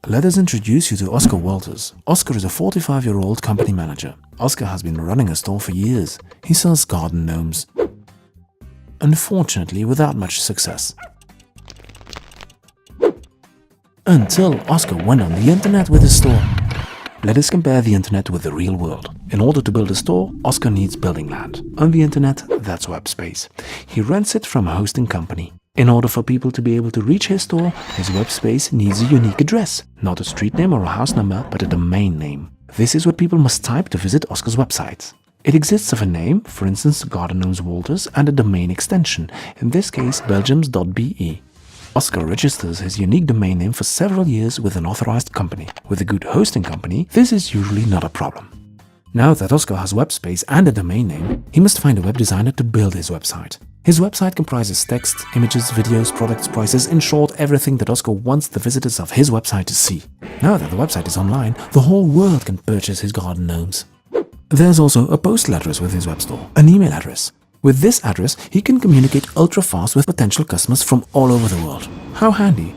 Let us introduce you to Oscar Wouters. Oscar is a 45-year-old company manager. Oscar has been running a store for years. He sells garden gnomes. Unfortunately, without much success. Until Oscar went on the internet with his store. Let us compare the internet with the real world. In order to build a store, Oscar needs building land. On the internet, that's web space. He rents it from a hosting company. In order for people to be able to reach his store, his web space needs a unique address. Not a street name or a house number, but a domain name. This is what people must type to visit Oscar's website. It exists of a name, for instance Garden Gnomes Wouters, and a domain extension, in this case belgiums.be. Oscar registers his unique domain name for several years with an authorized company. With a good hosting company, this is usually not a problem. Now that Oscar has web space and a domain name, he must find a web designer to build his website. His website comprises text, images, videos, products, prices, in short, everything that Oscar wants the visitors of his website to see. Now that the website is online, the whole world can purchase his garden gnomes. There's also a postal address with his web store, an email address. With this address, he can communicate ultra-fast with potential customers from all over the world. How handy!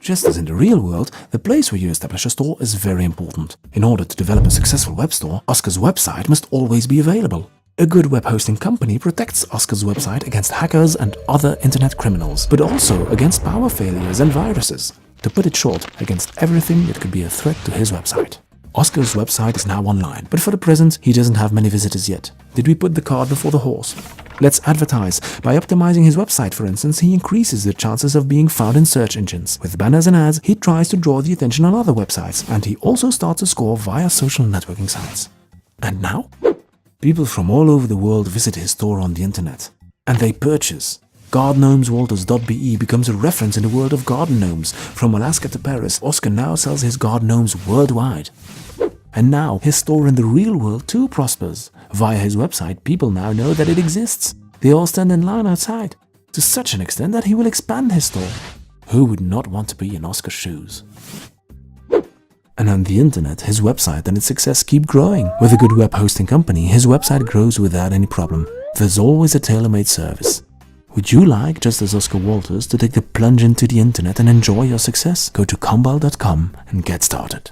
Just as in the real world, the place where you establish a store is very important. In order to develop a successful web store, Oscar's website must always be available. A good web hosting company protects Oscar's website against hackers and other internet criminals, but also against power failures and viruses. To put it short, against everything that could be a threat to his website. Oscar's website is now online, but for the present, he doesn't have many visitors yet. Did we put the cart before the horse? Let's advertise. By optimizing his website, for instance, he increases the chances of being found in search engines. With banners and ads, he tries to draw the attention on other websites, and he also starts a score via social networking sites. And now? People from all over the world visit his store on the internet, and they purchase. GardenGnomesWouters.be becomes a reference in the world of garden gnomes. From Alaska to Paris, Oscar now sells his garden gnomes worldwide. And now, his store in the real world too prospers. Via his website, people now know that it exists. They all stand in line outside, to such an extent that he will expand his store. Who would not want to be in Oscar's shoes? And on the internet, his website and its success keep growing. With a good web hosting company, his website grows without any problem. There's always a tailor-made service. Would you like, just as Oscar Wouters, to take the plunge into the internet and enjoy your success? Go to COMBELL.com and get started.